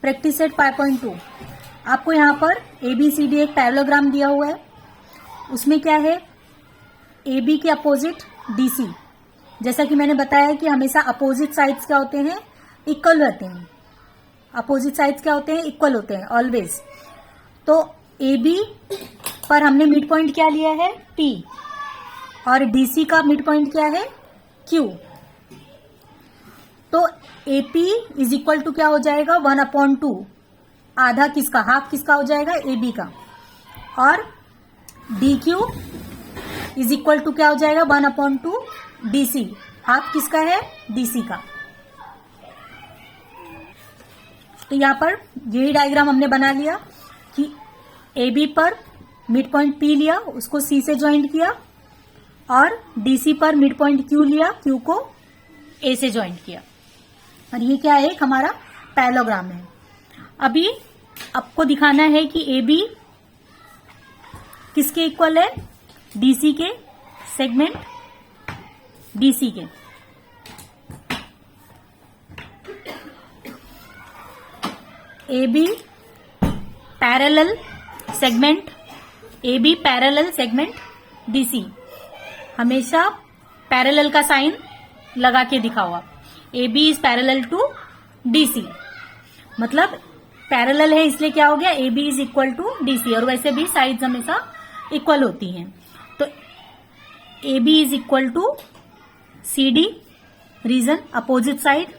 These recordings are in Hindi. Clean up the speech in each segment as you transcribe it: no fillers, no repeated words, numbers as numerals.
प्रैक्टिस सेट 5.2 आपको यहाँ पर ABCD एक पैरेललोग्राम दिया हुआ है। उसमें क्या है, AB के अपोजिट DC। जैसा कि मैंने बताया कि हमेशा अपोजिट साइड्स क्या होते हैं, इक्वल रहते हैं। अपोजिट साइड्स क्या होते हैं, इक्वल होते हैं ऑलवेज। तो AB पर हमने मिड पॉइंट क्या लिया है, P, और DC का मिड पॉइंट क्या है, Q। तो AP इज इक्वल टू क्या हो जाएगा, 1/2। आधा किसका, हाफ किसका हो जाएगा, AB का। और DQ इज इक्वल टू क्या हो जाएगा, 1/2 DC। हाफ किसका है, DC का। तो यहां पर यही डायग्राम हमने बना लिया कि AB पर मिड पॉइंट P लिया, उसको C से ज्वाइंट किया, और DC पर मिड पॉइंट Q लिया, Q को A से ज्वाइंट किया। और ये क्या है, एक हमारा पैरेललोग्राम है। अभी आपको दिखाना है कि AB किसके इक्वल है, DC के, सेगमेंट DC के। AB parallel segment, AB parallel segment DC। हमेशा पैरेलल का साइन लगा के दिखाओ आप। AB is parallel to DC, मतलब पैरेलल है इसलिए क्या हो गया, AB is equal to DC। और वैसे भी साइड्स हमेशा इक्वल होती हैं। तो AB is equal to CD, reason opposite side.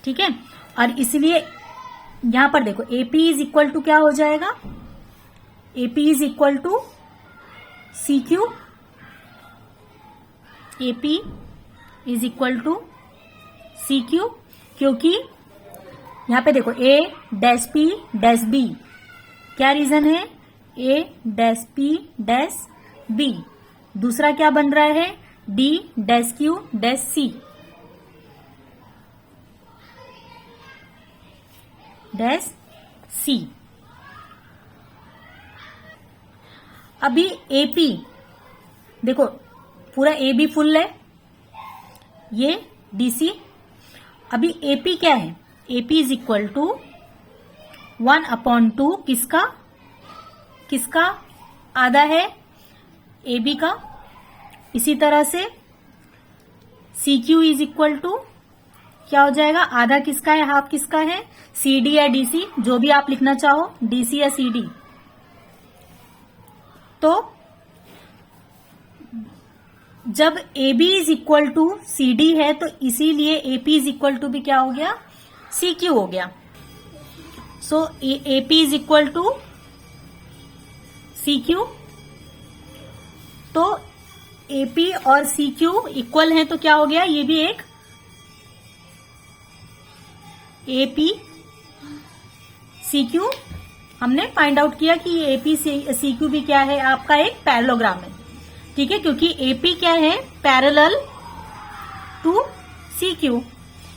ठीक है, और इसलिए यहां पर देखो AP इज इक्वल टू क्या हो जाएगा, AP is equal to CQ। AP is equal to CQ, क्योंकि यहां पे देखो A dash P dash B, क्या रीजन है, A dash P dash B। दूसरा क्या बन रहा है, D dash Q dash C dash C। अभी AP देखो पूरा AB फुल है, ये DC। अभी AP क्या है, AP इज इक्वल टू 1/2 किसका, किसका आधा है, AB का। इसी तरह से CQ इज इक्वल टू क्या हो जाएगा, आधा किसका है, हाफ किसका है, CD या DC, जो भी आप लिखना चाहो, DC या CD। तो जब AB is equal to CD है तो इसीलिए AP इज इक्वल टू भी क्या हो गया, CQ हो गया। So AP is equal to CQ। तो AP और CQ इक्वल है तो क्या हो गया, ये भी एक AP CQ हमने फाइंड आउट किया कि ये AP CQ भी क्या है, आपका एक पैरेललोग्राम है। ठीक है, क्योंकि AP क्या है, parallel to CQ।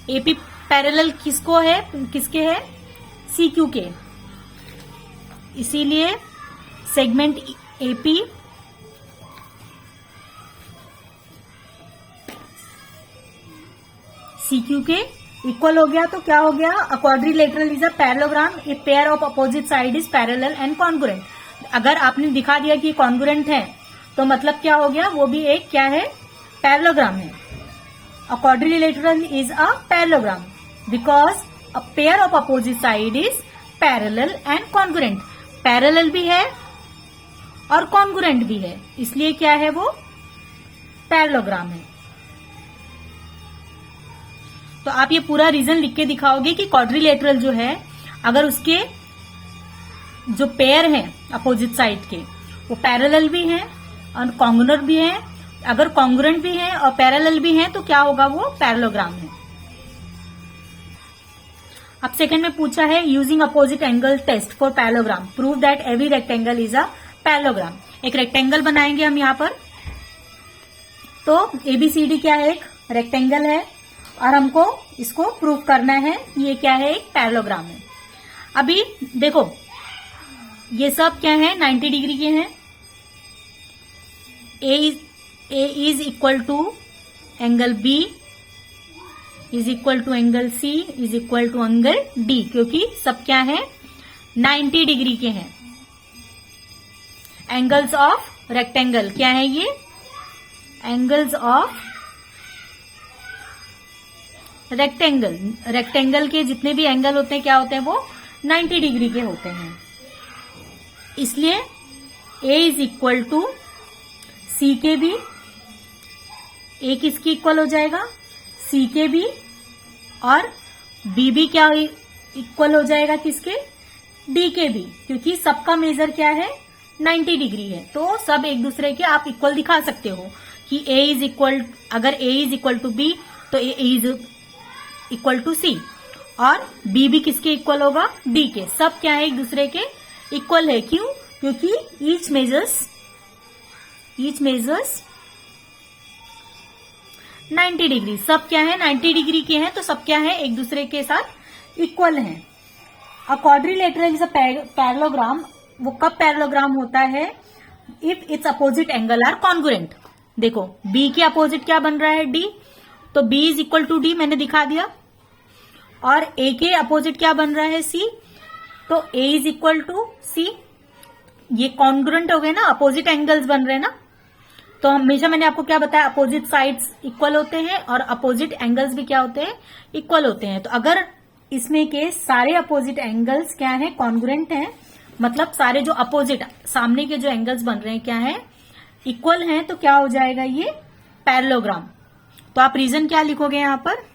AP parallel किसको है, किसके है, CQ के। इसीलिए सेगमेंट AP CQ के इक्वल हो गया। तो क्या हो गया, a quadrilateral is a parallelogram, a pair of opposite side is parallel and congruent. अगर आपने दिखा दिया कि कॉन्ग्रुएंट है तो मतलब क्या हो गया, वो भी एक क्या है, पैरेललोग्राम है। अ quadrilateral is a parallelogram because a pair of opposite side is parallel and congruent. Parallel भी है और कॉन्ग्रुएंट भी है, इसलिए क्या है, वो पैरेललोग्राम है। तो आप ये पूरा रीजन लिख के दिखाओगे कि क्वाड्रिलेटरल जो है, अगर उसके जो पेयर हैं अपोजिट साइड के, वो पैरेलल भी हैं और कॉन्ग्रुएंट भी हैं। अगर कॉन्ग्रुएंट भी हैं और पैरेलल भी हैं तो क्या होगा, वो पैरेललोग्राम है। अब सेकंड में पूछा है, using opposite angle test for parallelogram prove that every rectangle is a parallelogram. एक रेक्टेंगल बनाएंगे हम यहाँ पर। तो ABCD क्या है, एक रेक्टेंगल है और हमको इसको प्रूव करना है कि ये क्या है, एक पैरेललोग्राम है। अभी देखो ये सब क्या है, 90 डिग्री के हैं। A is equal to angle B is equal to angle C is equal to angle D, क्योंकि सब क्या है 90 डिग्री के हैं। एंगल्स ऑफ रेक्टेंगल क्या है ये, एंगल्स ऑफ रेक्टेंगल, रेक्टेंगल के जितने भी एंगल होते हैं क्या होते हैं, वो 90 डिग्री के होते हैं। इसलिए A इज इक्वल टू सी के बी, ए किसकी इक्वल हो जाएगा, सी के बी, और बी भी क्या इक्वल हो जाएगा किसके, डी के बी, क्योंकि सबका मेजर क्या है 90 डिग्री है। तो सब एक दूसरे के आप इक्वल दिखा सकते हो कि A इज इक्वल, अगर A is equal to B तो A is equal to C, और B भी किसके इक्वल होगा, D के। सब क्या है एक दूसरे के इक्वल है, क्यों, क्योंकि ईच मेजर्स 90 डिग्री, सब क्या है 90 डिग्री के हैं, तो सब क्या है एक दूसरे के साथ इक्वल हैं। A quadrilateral is a parallelogram, वो कब पैरेललोग्राम होता है, if its opposite angle are congruent. देखो बी के अपोजिट क्या बन रहा है, डी, तो B is equal to D मैंने दिखा दिया, और ए के अपोजिट क्या बन रहा है, सी, तो ए इज इक्वल टू सी। ये कॉन्ग्रुएंट हो गए ना, अपोजिट एंगल्स बन रहे हैं ना। तो हमेशा मैंने आपको क्या बताया, अपोजिट साइड्स इक्वल होते हैं और अपोजिट एंगल्स भी क्या होते हैं, इक्वल होते हैं। तो अगर इसमें के सारे अपोजिट एंगल्स क्या है, कॉन्ग्रुएंट हैं, मतलब सारे जो अपोजिट सामने के जो एंगल्स बन रहे हैं क्या है, इक्वल हैं, तो क्या हो जाएगा ये पैरेललोग्राम। तो आप रीजन क्या लिखोगे यहां पर,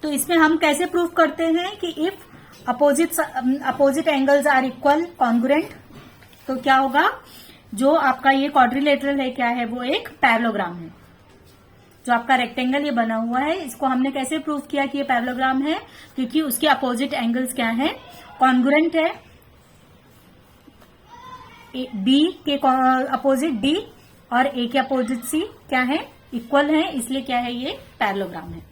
तो इसमें हम कैसे प्रूव करते हैं कि if opposite angles are equal congruent, तो क्या होगा, जो आपका ये क्वाड्रिलेटरल है क्या है, वो एक पैरेललोग्राम है। जो आपका रेक्टेंगल ये बना हुआ है, इसको हमने कैसे प्रूव किया कि ये पैरेललोग्राम है, क्योंकि उसके अपोजिट एंगल्स क्या है, कॉन्ग्रुएंट है। बी के अपोजिट डी और ए के अपोजिट सी क्या है, इक्वल है, इसलिए क्या है ये पैरेललोग्राम है।